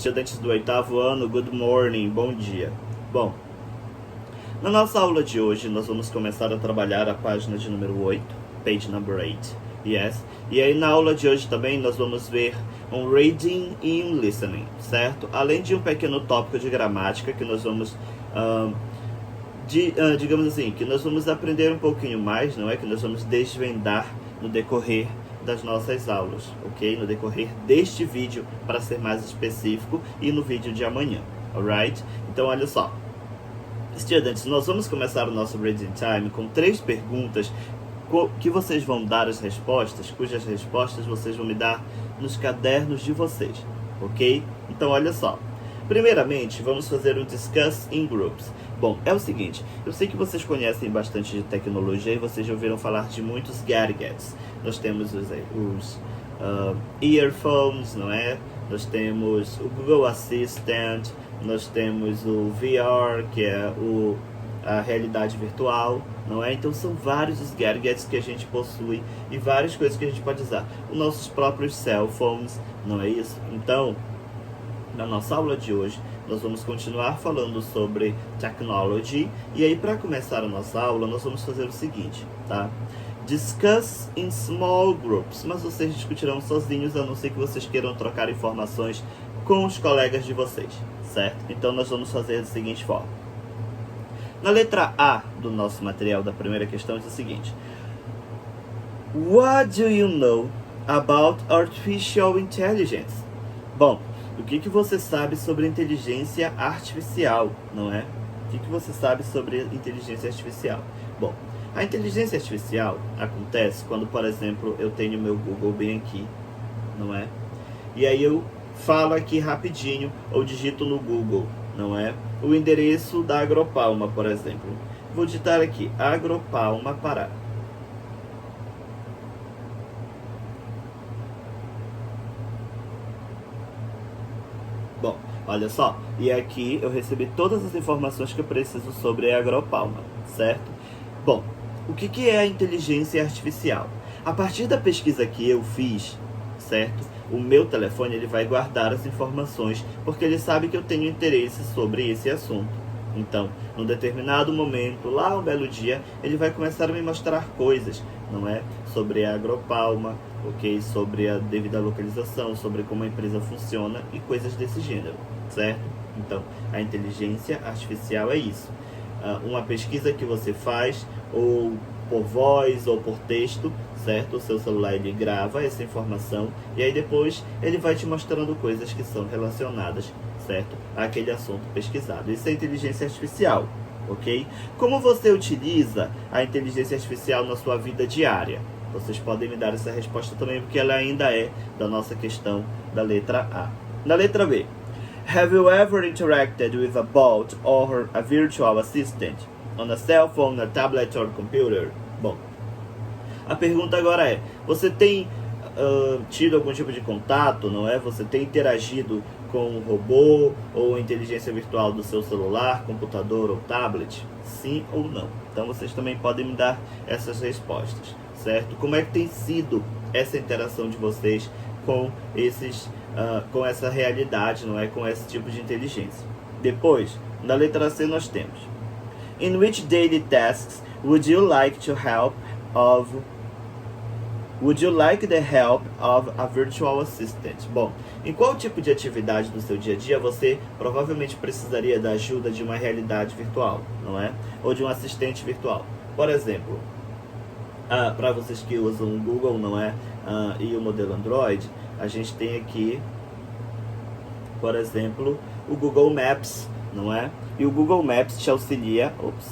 Estudantes do 8º ano, good morning, bom dia. Bom, na nossa aula de hoje nós vamos começar a trabalhar a página de número 8, page number 8, yes. E aí na aula de hoje também nós vamos ver um reading e um listening, certo? Além de um pequeno tópico de gramática que nós vamos, digamos assim, que nós vamos aprender um pouquinho mais, não é? Que nós vamos desvendar no decorrer das nossas aulas, ok? No decorrer deste vídeo, para ser mais específico, e no vídeo de amanhã, alright? Então, olha só. Students, nós vamos começar o nosso reading time com 3 perguntas que vocês vão dar as respostas, cujas respostas vocês vão me dar nos cadernos de vocês, ok? Então, olha só. Primeiramente, vamos fazer um discuss in groups. Bom, é o seguinte, eu sei que vocês conhecem bastante de tecnologia e vocês já ouviram falar de muitos gadgets. Nós temos os earphones, não é? Nós temos o Google Assistant, nós temos o VR, que é a realidade virtual, não é? Então são vários os gadgets que a gente possui e várias coisas que a gente pode usar. Os nossos próprios cell phones, não é isso? Então, na nossa aula de hoje, nós vamos continuar falando sobre technology. E aí, para começar a nossa aula, nós vamos fazer o seguinte, tá? Discuss in small groups. Mas vocês discutirão sozinhos, a não ser que vocês queiram trocar informações com os colegas de vocês, certo? Então, nós vamos fazer da seguinte forma. Na letra A do nosso material, da primeira questão, diz o seguinte. What do you know about artificial intelligence? Bom, o que você sabe sobre inteligência artificial, não é? O que você sabe sobre inteligência artificial? Bom, a inteligência artificial acontece quando, por exemplo, eu tenho meu Google bem aqui, não é? E aí eu falo aqui rapidinho, ou digito no Google, não é? O endereço da Agropalma, por exemplo. Vou digitar aqui, Agropalma Pará. Bom, olha só, e aqui eu recebi todas as informações que eu preciso sobre a Agropalma, certo? Bom, o que é a inteligência artificial? A partir da pesquisa que eu fiz, certo? O meu telefone ele vai guardar as informações, porque ele sabe que eu tenho interesse sobre esse assunto. Então, num determinado momento, lá um belo dia, ele vai começar a me mostrar coisas, não é? Sobre a Agropalma, ok? Sobre a devida localização, sobre como a empresa funciona e coisas desse gênero, certo? Então, a inteligência artificial é isso. Uma pesquisa que você faz, ou por voz, ou por texto, certo? O seu celular ele grava essa informação e aí depois ele vai te mostrando coisas que são relacionadas, certo? Àquele assunto pesquisado. Isso é inteligência artificial, ok? Como você utiliza a inteligência artificial na sua vida diária? Vocês podem me dar essa resposta também, porque ela ainda é da nossa questão da letra A. Na letra B. Have you ever interacted with a bot or a virtual assistant on a cell phone, a tablet or computer? Bom, a pergunta agora é, você tem tido algum tipo de contato, não é? Você tem interagido com um robô ou inteligência virtual do seu celular, computador ou tablet? Sim ou não? Então vocês também podem me dar essas respostas, certo? Como é que tem sido essa interação de vocês com com essa realidade, não é? Com esse tipo de inteligência. Depois, na letra C nós temos In which daily tasks would you like the help of a virtual assistant? Bom, em qual tipo de atividade do seu dia a dia você provavelmente precisaria da ajuda de uma realidade virtual, não é? Ou de um assistente virtual? Por exemplo, para vocês que usam o Google, não é? E o modelo Android, a gente tem aqui, por exemplo, o Google Maps, não é? E o Google Maps te auxilia... Ops,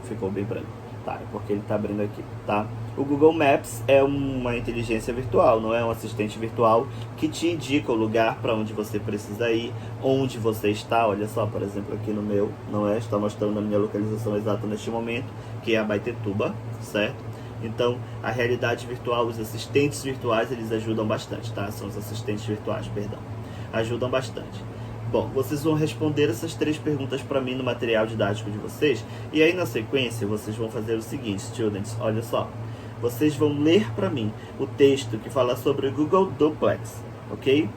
ficou bem branco. Tá, é porque ele está abrindo aqui, tá? O Google Maps é uma inteligência virtual, não é? Um assistente virtual que te indica o lugar para onde você precisa ir, onde você está. Olha só, por exemplo, aqui no meu, não é? Está mostrando a minha localização exata neste momento, que é Abaetetuba, certo? Então, a realidade virtual, os assistentes virtuais, eles ajudam bastante, tá? São os assistentes virtuais, perdão. Ajudam bastante. Bom, vocês vão responder essas 3 perguntas para mim no material didático de vocês. E aí, na sequência, vocês vão fazer o seguinte, students, olha só. Vocês vão ler para mim o texto que fala sobre o Google Duplex, ok?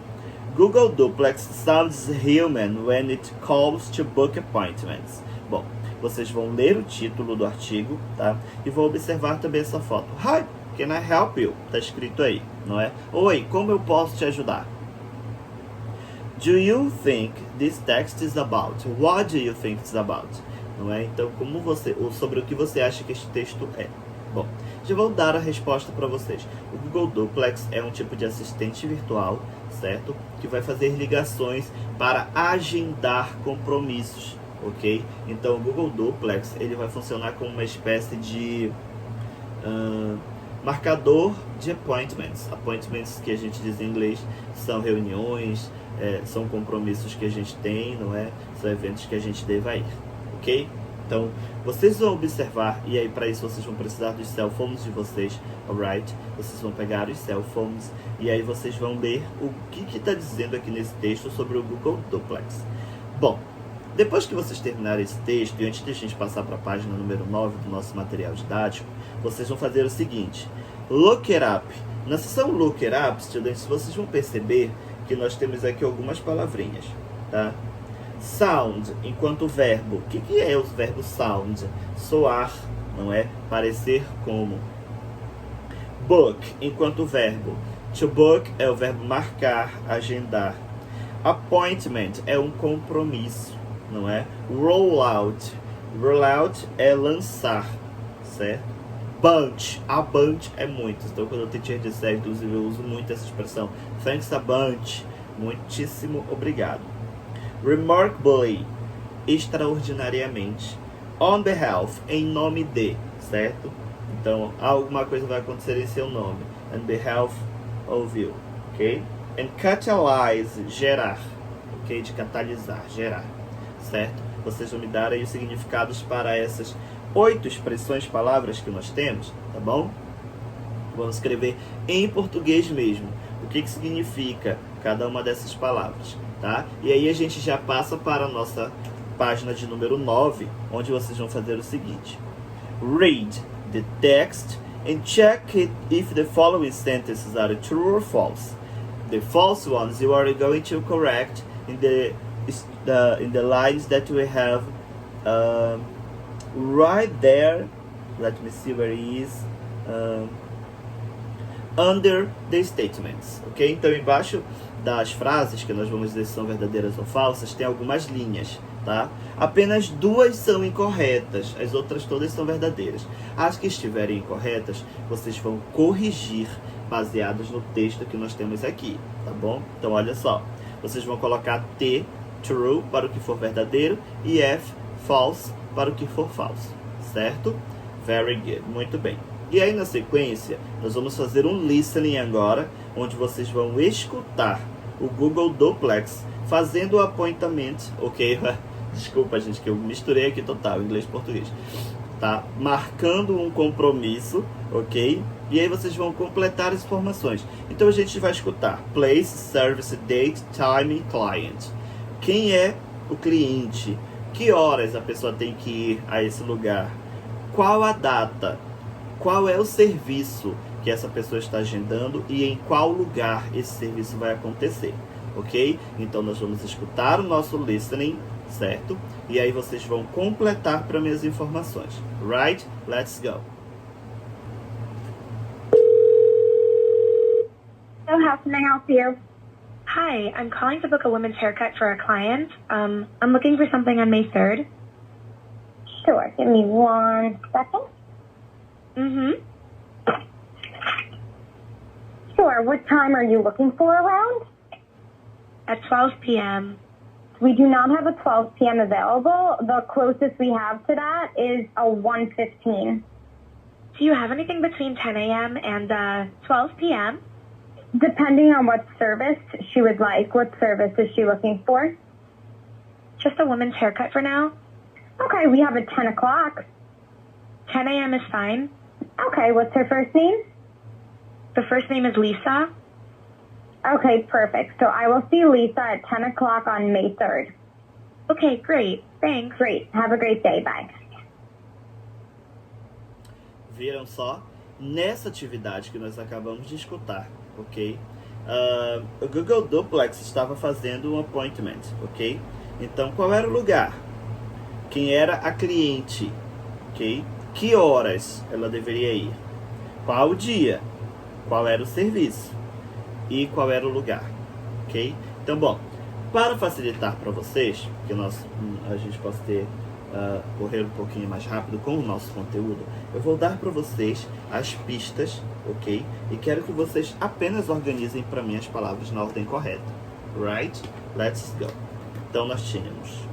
Google Duplex sounds human when it calls to book appointments. Bom, vocês vão ler o título do artigo, tá? E vão observar também essa foto. Hi, can I help you? Tá escrito aí, não é? Oi, como eu posso te ajudar? Do you think this text is about? What do you think it's about? Não é? Então, ou sobre o que você acha que este texto é? Bom, já vou dar a resposta para vocês. O Google Duplex é um tipo de assistente virtual, certo? Que vai fazer ligações para agendar compromissos, ok? Então, o Google Duplex ele vai funcionar como uma espécie de marcador de appointments. Appointments, que a gente diz em inglês, são reuniões, são compromissos que a gente tem, não é? São eventos que a gente deva ir, ok? Então, vocês vão observar, e aí para isso vocês vão precisar dos cell phones de vocês, alright? Vocês vão pegar os cell phones e aí vocês vão ler o que está dizendo aqui nesse texto sobre o Google Duplex. Bom, depois que vocês terminarem esse texto, e antes de a gente passar para a página número 9 do nosso material didático, vocês vão fazer o seguinte: Look it up. Na seção Look it up, estudantes, vocês vão perceber que nós temos aqui algumas palavrinhas, tá? Sound, enquanto verbo. O que é o verbo sound? Soar, não é? Parecer como. Book, enquanto verbo. To book é o verbo marcar, agendar. Appointment é um compromisso, não é? Roll out. Roll out é lançar, certo? Bunch. A bunch é muitos. Então, quando eu teacher disser, inclusive, eu uso muito essa expressão. Thanks a bunch. Muitíssimo obrigado. Remarkably, extraordinariamente. On behalf, em nome de, certo? Então, alguma coisa vai acontecer em seu nome. On behalf of you, ok? And catalyze, gerar, ok? De catalisar, gerar, certo? Vocês vão me dar aí os significados para essas 8 expressões, palavras que nós temos, tá bom? Vamos escrever em português mesmo. O que significa cada uma dessas palavras, tá? E aí a gente já passa para a nossa página de número 9, onde vocês vão fazer o seguinte. Read the text and check if the following sentences are true or false. The false ones you are going to correct in the lines that we have right there. Let me see where it is. Under the statements, ok? Então, embaixo das frases, que nós vamos dizer se são verdadeiras ou falsas, tem algumas linhas, tá? Apenas 2 são incorretas, as outras todas são verdadeiras. As que estiverem incorretas, vocês vão corrigir baseados no texto que nós temos aqui, tá bom? Então, olha só, vocês vão colocar T, true, para o que for verdadeiro, e F, false, para o que for falso, certo? Very good, muito bem. E aí, na sequência, nós vamos fazer um listening agora, onde vocês vão escutar o Google Duplex fazendo o appointment, ok? Desculpa, gente, que eu misturei aqui total, inglês e português. Tá? Marcando um compromisso, ok? E aí vocês vão completar as informações. Então a gente vai escutar place, service, date, time, client. Quem é o cliente? Que horas a pessoa tem que ir a esse lugar? Qual a data? Qual é o serviço que essa pessoa está agendando e em qual lugar esse serviço vai acontecer, ok? Então nós vamos escutar o nosso listening, certo? E aí vocês vão completar para mim as informações. Right? Let's go. So how can I help you? Hi, I'm calling to book a women's haircut for a client. I'm looking for something on May 3rd. Sure, give me 1 second. Mm-hmm. Sure, what time are you looking for around? At 12 p.m. We do not have a 12 p.m. available. The closest we have to that is a 1:15. Do you have anything between 10 a.m. and 12 p.m.? Depending on what service she would like. What service is she looking for? Just a woman's haircut for now. Okay, we have a 10 o'clock. 10 a.m. is fine. Okay, what's her first name? The first name is Lisa. Okay, perfect. So I will see Lisa at 10 o'clock on May 3rd. Okay, great. Thanks. Great. Have a great day. Bye. Viram só? Nessa atividade que nós acabamos de escutar, ok? o Google Duplex estava fazendo um appointment, ok? Então, qual era o lugar? Quem era a cliente, ok? Que horas ela deveria ir? Qual o dia? Qual era o serviço? E qual era o lugar, ok? Então, bom, para facilitar para vocês, que a gente possa correr um pouquinho mais rápido com o nosso conteúdo, eu vou dar para vocês as pistas, ok? E quero que vocês apenas organizem para mim as palavras na ordem correta. Right? Let's go. Então, nós tínhamos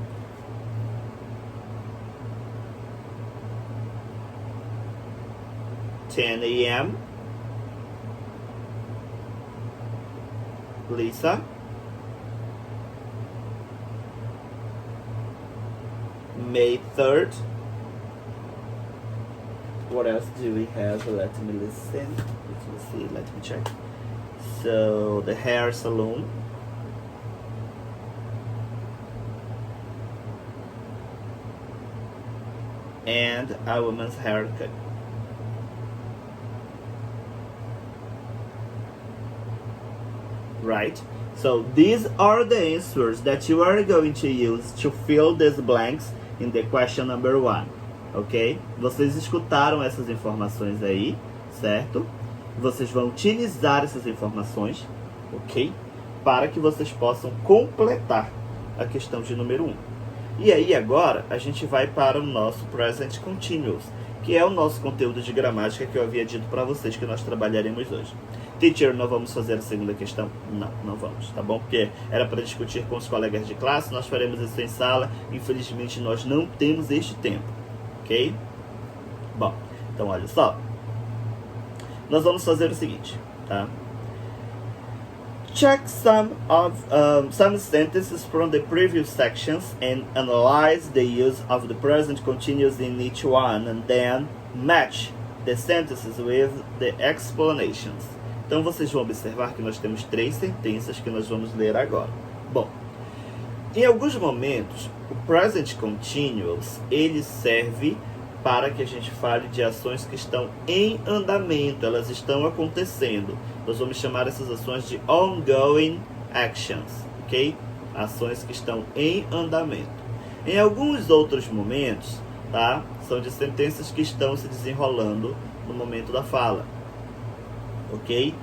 10 a.m. Lisa. May 3rd. What else do we have? Let me listen. Let me see. Let me check. So, the hair salon. And a woman's haircut. Right? So these are the answers that you are going to use to fill these blanks in the question number 1. Ok? Vocês escutaram essas informações aí, certo? Vocês vão utilizar essas informações, ok? Para que vocês possam completar a questão de número 1. E aí agora a gente vai para o nosso Present Continuous, que é o nosso conteúdo de gramática que eu havia dito para vocês que nós trabalharemos hoje. Teacher, não vamos fazer a segunda questão? Não vamos, tá bom? Porque era para discutir com os colegas de classe, nós faremos isso em sala. Infelizmente, nós não temos este tempo, ok? Bom, então olha só. Nós vamos fazer o seguinte, tá? Check some sentences from the previous sections and analyze the use of the present continuous in each one, and then match the sentences with the explanations. Então vocês vão observar que nós temos 3 sentenças que nós vamos ler agora. Bom, em alguns momentos, o present continuous, ele serve para que a gente fale de ações que estão em andamento, elas estão acontecendo. Nós vamos chamar essas ações de ongoing actions, ok? Ações que estão em andamento. Em alguns outros momentos, tá? São de sentenças que estão se desenrolando no momento da fala, ok?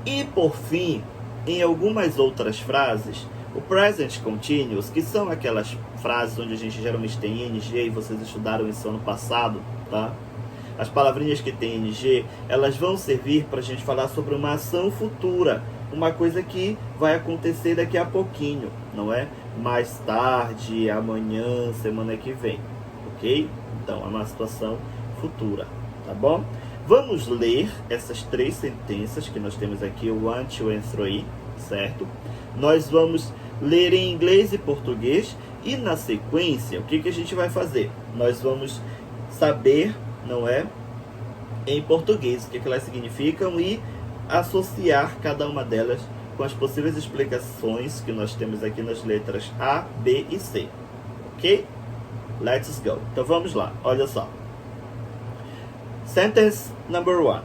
E por fim, em algumas outras frases, o present continuous, que são aquelas frases onde a gente geralmente tem ing, e vocês estudaram isso ano passado, tá? As palavrinhas que tem ing, elas vão servir para a gente falar sobre uma ação futura, uma coisa que vai acontecer daqui a pouquinho, não é? Mais tarde, amanhã, semana que vem, ok? Então, é uma situação futura, tá bom? Vamos ler essas 3 sentenças que nós temos aqui, o 1, 2 and 3, certo? Nós vamos ler em inglês e português e na sequência, o que a gente vai fazer? Nós vamos saber, não é? Em português, o que elas significam e associar cada uma delas com as possíveis explicações que nós temos aqui nas letras A, B e C, ok? Let's go. Então vamos lá, olha só. Sentence number 1.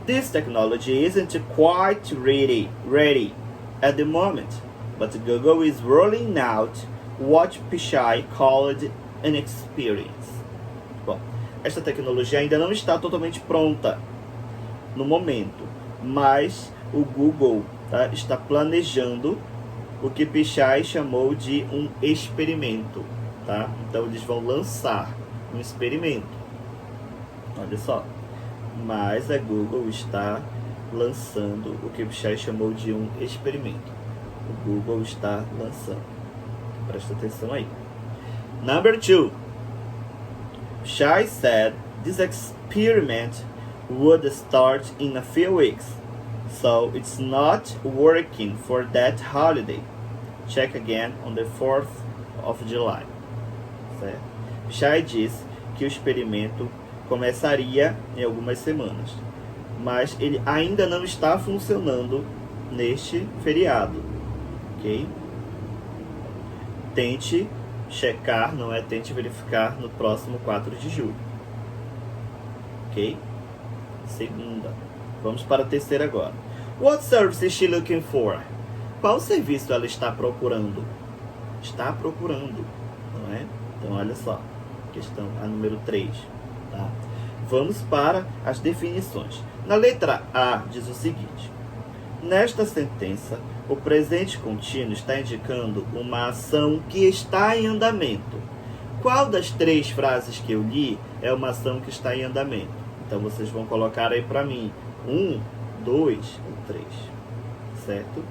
This technology isn't quite ready at the moment, but Google is rolling out what Pichai called an experience. Bom, esta tecnologia ainda não está totalmente pronta no momento, mas o Google, tá, está planejando o que Pichai chamou de um experimento, tá? Então eles vão lançar um experimento. Olha só, mas a Google está lançando o que Pichai chamou de um experimento. O Google está lançando. Presta atenção aí. Number 2. Pichai said this experiment would start in a few weeks, so it's not working for that holiday. Check again on the 4th of July. Certo? Pichai disse que o experimento começaria em algumas semanas, mas ele ainda não está funcionando neste feriado, ok? Tente checar, não é? Tente verificar no próximo 4 de julho, ok? Segunda. Vamos para a terceira agora. What service is she looking for? Qual serviço ela está procurando? Está procurando, não é? Então, olha só, questão a número 3. Tá? Vamos para as definições. Na letra A, diz o seguinte: nesta sentença, o presente contínuo está indicando uma ação que está em andamento. Qual das 3 frases que eu li é uma ação que está em andamento? Então, vocês vão colocar aí para mim 1, 2 ou 3, certo?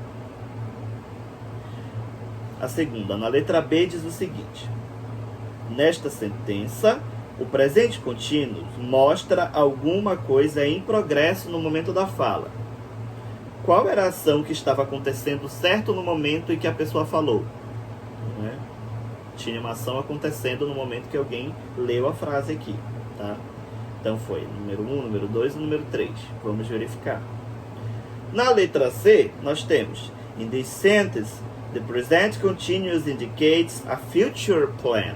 A segunda, na letra B, diz o seguinte: nesta sentença, o presente contínuo mostra alguma coisa em progresso no momento da fala. Qual era a ação que estava acontecendo certo no momento em que a pessoa falou? Não é? Tinha uma ação acontecendo no momento que alguém leu a frase aqui, tá? Então foi número 1, número 2 e número 3. Vamos verificar. Na letra C, nós temos: in this sentence, the present continuous indicates a future plan.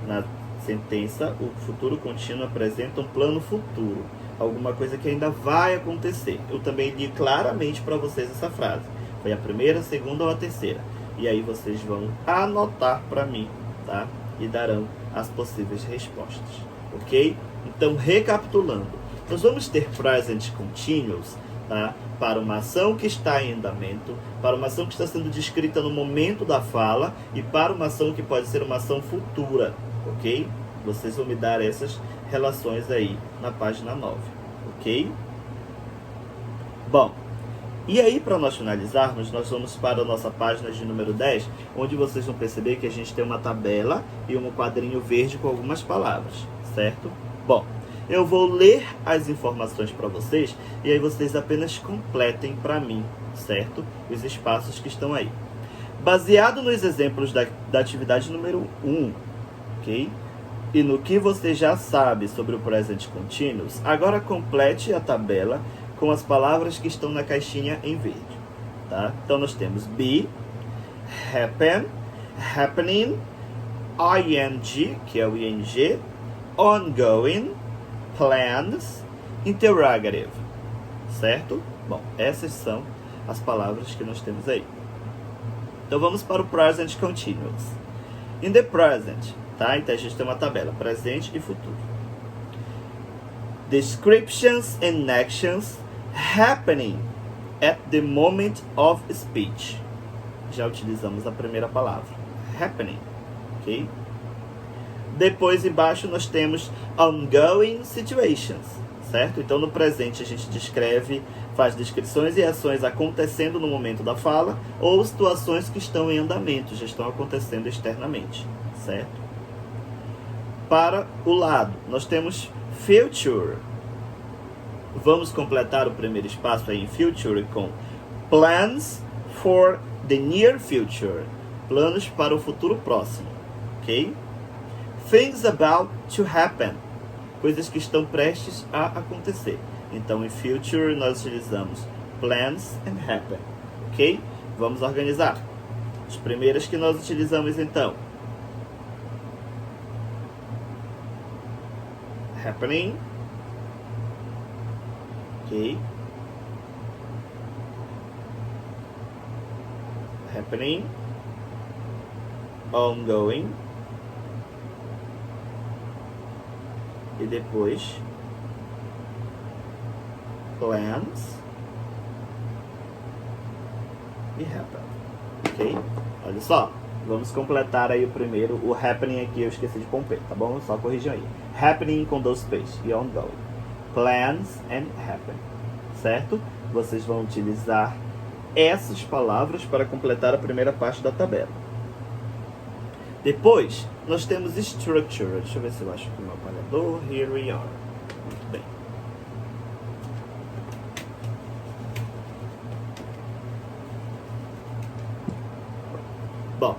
Na sentença, o futuro contínuo apresenta um plano futuro, alguma coisa que ainda vai acontecer. Eu também li claramente para vocês essa frase. Foi a primeira, a segunda ou a terceira. E aí vocês vão anotar para mim, tá? E darão as possíveis respostas, ok? Então, recapitulando, nós vamos ter present continuous, tá? Para uma ação que está em andamento, para uma ação que está sendo descrita no momento da fala e para uma ação que pode ser uma ação futura, ok? Vocês vão me dar essas relações aí na página 9, ok? Bom, e aí para nós finalizarmos, nós vamos para a nossa página de número 10, onde vocês vão perceber que a gente tem uma tabela e um quadrinho verde com algumas palavras, certo? Bom, eu vou ler as informações para vocês e aí vocês apenas completem para mim, certo? Os espaços que estão aí. Baseado nos exemplos da atividade número 1, ok? E no que você já sabe sobre o present continuous, agora complete a tabela com as palavras que estão na caixinha em verde, tá? Então nós temos be, happen, happening, ing, que é o ing, ongoing, plans, interrogative, certo? Bom, essas são as palavras que nós temos aí. Então vamos para o present continuous. In the present, tá? Então a gente tem uma tabela, presente e futuro. Descriptions and actions happening at the moment of speech. Já utilizamos a primeira palavra, happening, ok? Depois, embaixo, nós temos ongoing situations, certo? Então, no presente, a gente descreve, faz descrições e ações acontecendo no momento da fala ou situações que estão em andamento, já estão acontecendo externamente, certo? Para o lado, nós temos future. Vamos completar o primeiro espaço aí em future com plans for the near future. Planos para o futuro próximo, ok? Things about to happen. Coisas que estão prestes a acontecer. Então, em future, nós utilizamos plans and happen, ok? Vamos organizar. As primeiras que nós utilizamos, então. Happening. Ok. Happening. Ongoing. E depois plans e happen, ok? Olha só, vamos completar aí o primeiro, o happening aqui eu esqueci de pomper, tá bom? Só corrijam aí. Happening com 2 P's e ongoing. Plans and happen, certo? Vocês vão utilizar essas palavras para completar a primeira parte da tabela. Depois, nós temos structure. Deixa eu ver se eu acho aqui o meu apagador. Here we are. Muito bem. Bom,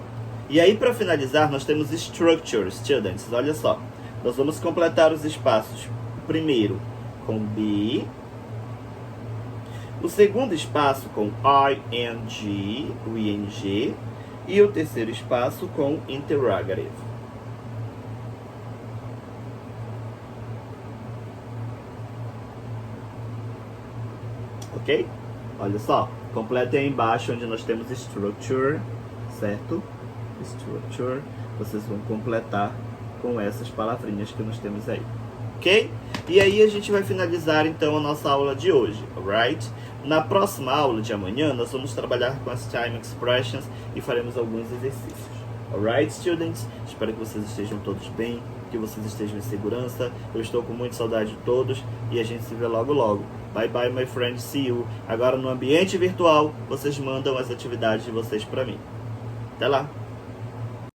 e aí para finalizar, nós temos structure, students. Olha só, nós vamos completar os espaços. Primeiro com be. O segundo espaço com ing, o ing. E o terceiro espaço com interrogative. Ok? Olha só, completem aí embaixo onde nós temos structure, certo? Structure, vocês vão completar com essas palavrinhas que nós temos aí, ok? E aí a gente vai finalizar então a nossa aula de hoje, alright? Na próxima aula de amanhã nós vamos trabalhar com as time expressions e faremos alguns exercícios, alright, students? Espero que vocês estejam todos bem, que vocês estejam em segurança. Eu estou com muita saudade de todos e a gente se vê logo logo. Bye bye, my friend, see you. Agora no ambiente virtual, vocês mandam as atividades de vocês para mim. Até lá!